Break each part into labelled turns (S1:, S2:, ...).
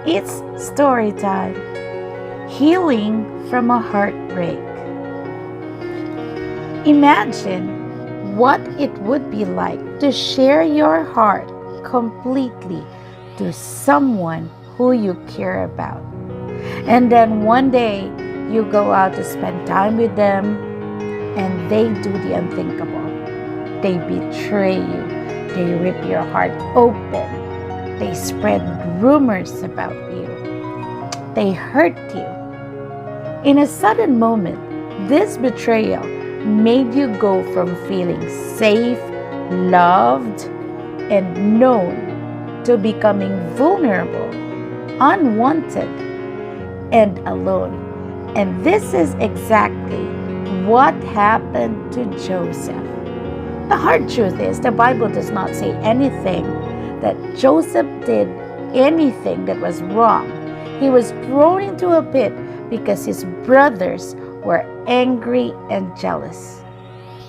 S1: It's story time. Healing from a heartbreak. Imagine what it would be like to share your heart completely to someone who you care about. And then one day you go out to spend time with them and they do the unthinkable. They betray you. They rip your heart open. They spread rumors about you. They hurt you. In a sudden moment, this betrayal made you go from feeling safe, loved, and known to becoming vulnerable, unwanted, and alone. And this is exactly what happened to Joseph. The hard truth is, the Bible does not say anything that Joseph did anything that was wrong. He was thrown into a pit because his brothers were angry and jealous.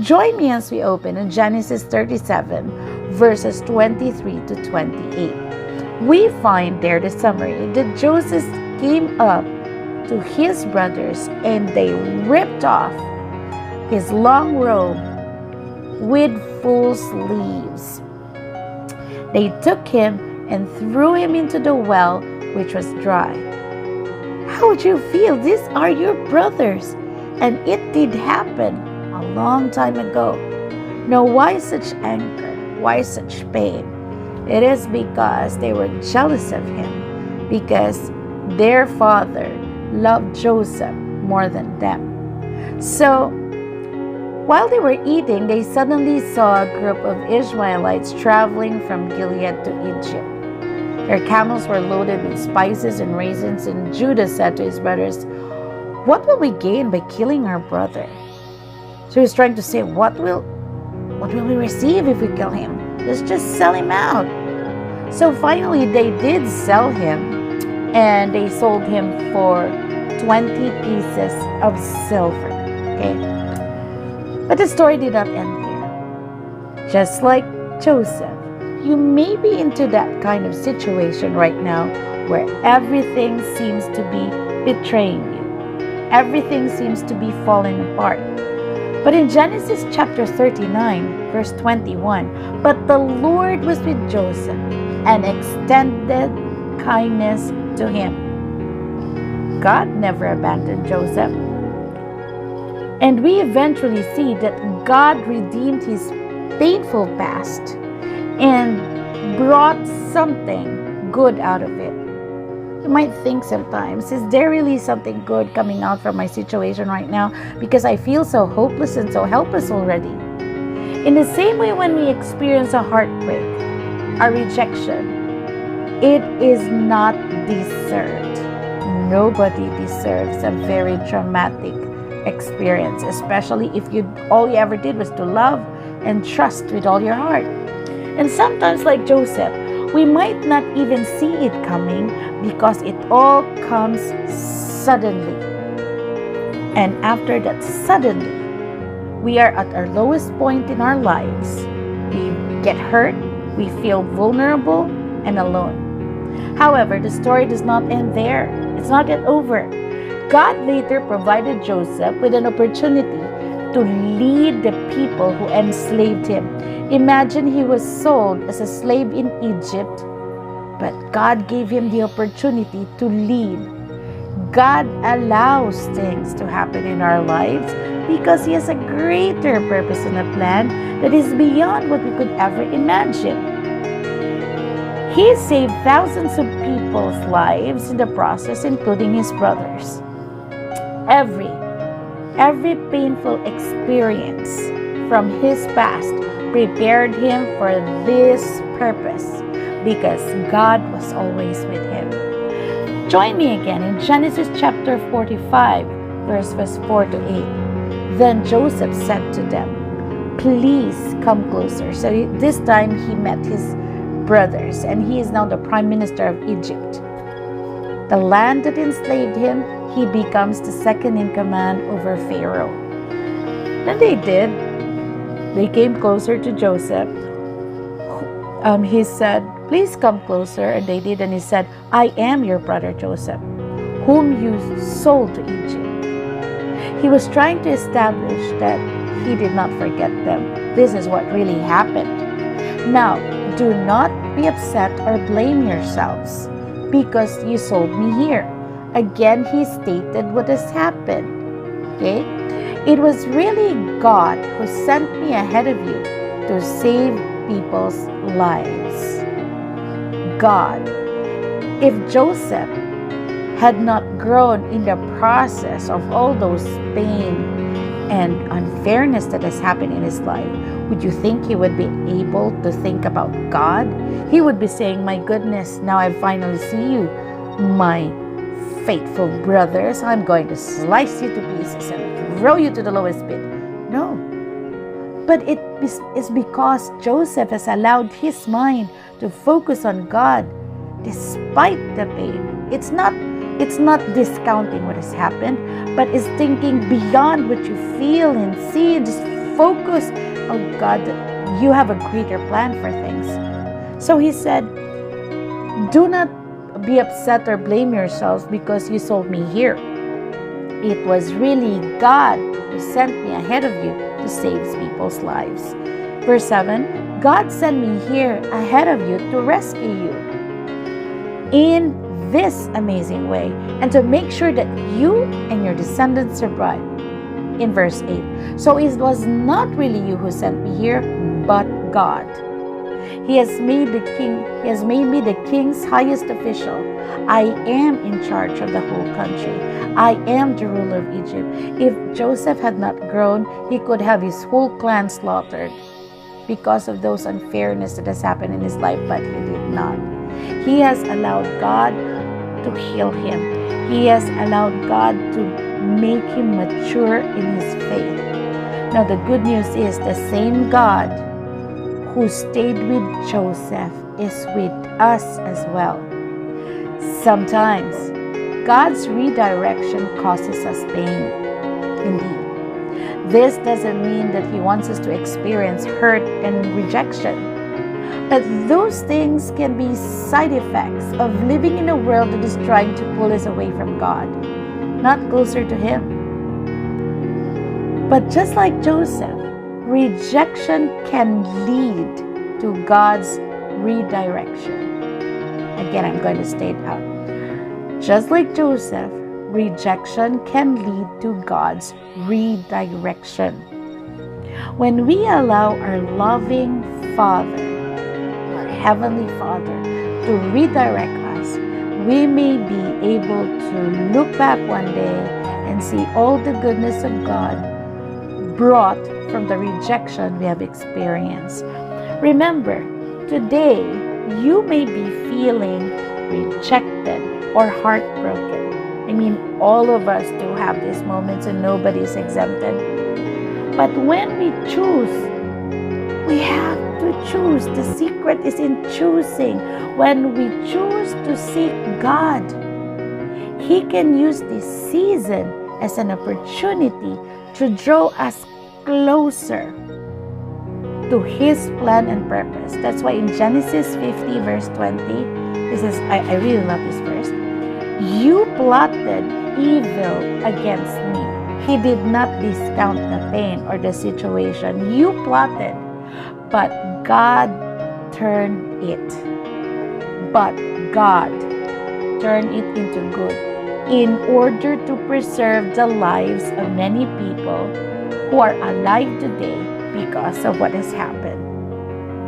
S1: Join me as we open in Genesis 37, verses 23 to 28. We find there the summary that Joseph came up to his brothers and they ripped off his long robe with full sleeves. They took him and threw him into the well, which was dry. How would you feel? These are your brothers, and it did happen a long time ago. Now, why such anger? Why such pain? It is because they were jealous of him, because their father loved Joseph more than them. So, while they were eating, they suddenly saw a group of Ishmaelites traveling from Gilead to Egypt. Their camels were loaded with spices and raisins, and Judah said to his brothers, "What will we gain by killing our brother?" So he's trying to say, what will we receive if we kill him? Let's just sell him out. So finally they did sell him, and they sold him for 20 pieces of silver. Okay? But the story did not end there. Just like Joseph, you may be into that kind of situation right now where everything seems to be betraying you. Everything seems to be falling apart. But in Genesis chapter 39, verse 21, "But the Lord was with Joseph and extended kindness to him." God never abandoned Joseph. And we eventually see that God redeemed his painful past and brought something good out of it. You might think sometimes, is there really something good coming out from my situation right now? Because I feel so hopeless and so helpless already. In the same way, when we experience a heartbreak, a rejection, it is not deserved. Nobody deserves a very traumatic experience, especially if all you ever did was to love and trust with all your heart. And sometimes, like Joseph, we might not even see it coming because it all comes suddenly. And after that suddenly, we are at our lowest point in our lives. We get hurt, we feel vulnerable and alone. However, the story does not end there. It's not yet over. God later provided Joseph with an opportunity to lead the people who enslaved him. Imagine he was sold as a slave in Egypt, but God gave him the opportunity to lead. God allows things to happen in our lives because he has a greater purpose and a plan that is beyond what we could ever imagine. He saved thousands of people's lives in the process, including his brothers. Every painful experience from his past prepared him for this purpose because God was always with him. Join me again in Genesis chapter 45, verses 4 to 8. Then Joseph said to them, "Please come closer." So this time he met his brothers, and he is now the prime minister of Egypt. The land that enslaved him, he becomes the second in command over Pharaoh. Then they did. They came closer to Joseph. He said, Please come closer. And they did, and he said, I am your brother Joseph, whom you sold to Egypt. He was trying to establish that he did not forget them. This is what really happened. Now, do not be upset or blame yourselves because you sold me here. Again, he stated what has happened. Okay? It was really God who sent me ahead of you to save people's lives. God. If Joseph had not grown in the process of all those pain and unfairness that has happened in his life, would you think he would be able to think about God? He would be saying, my goodness, now I finally see you, my faithful brothers. I'm going to slice you to pieces and throw you to the lowest pit. No. But it is because Joseph has allowed his mind to focus on God despite the pain. It's not discounting what has happened, but is thinking beyond what you feel and see. Just focus, oh God, you have a greater plan for things. So he said, do not be upset or blame yourselves because you sold me here. It was really God who sent me ahead of you to save people's lives. Verse 7, God sent me here ahead of you to rescue you in this amazing way and to make sure that you and your descendants survive. In verse 8, so it was not really you who sent me here, but God. He has made me the king's highest official. I am in charge of the whole country. I am the ruler of Egypt. If Joseph had not grown, he could have his whole clan slaughtered because of those unfairness that has happened in his life, but he did not. He has allowed God to heal him. He has allowed God to make him mature in his faith. Now the good news is the same God who stayed with Joseph is with us as well. Sometimes God's redirection causes us pain. Indeed. This doesn't mean that He wants us to experience hurt and rejection. But those things can be side effects of living in a world that is trying to pull us away from God, not closer to Him. But just like Joseph, rejection can lead to God's redirection. Again, I'm going to state out. Just like Joseph, rejection can lead to God's redirection. When we allow our loving Father, our Heavenly Father, to redirect us, we may be able to look back one day and see all the goodness of God brought from the rejection we have experienced. Remember, today you may be feeling rejected or heartbroken. I mean, all of us do have these moments and nobody's exempted. But when we choose, we have to choose. The secret is in choosing. When we choose to seek God, He can use this season as an opportunity to draw us closer to His plan and purpose. That's why in Genesis 50 verse 20, this is, I really love this verse. You plotted evil against me. He did not discount the pain or the situation. You plotted, but God turned it. But God turned it into good in order to preserve the lives of many people who are alive today because of what has happened.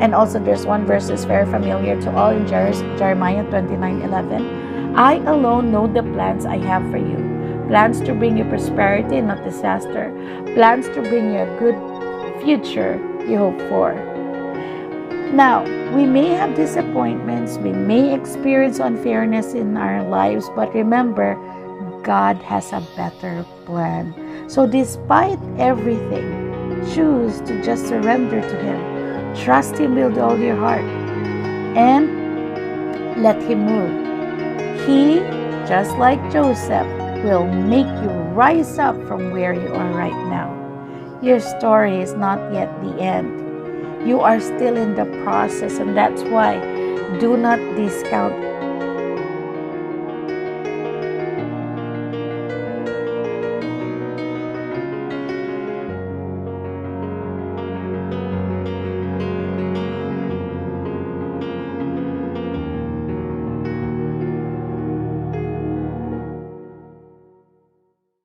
S1: And also there's one verse that's very familiar to all in Jeremiah 29:11. I alone know the plans I have for you. Plans to bring you prosperity and not disaster. Plans to bring you a good future you hope for. Now, we may have disappointments. We may experience unfairness in our lives. But remember, God has a better plan. So despite everything, choose to just surrender to Him. Trust Him with all your heart. And let Him move. He, just like Joseph, will make you rise up from where you are right now. Your story is not yet the end. You are still in the process, and that's why do not discount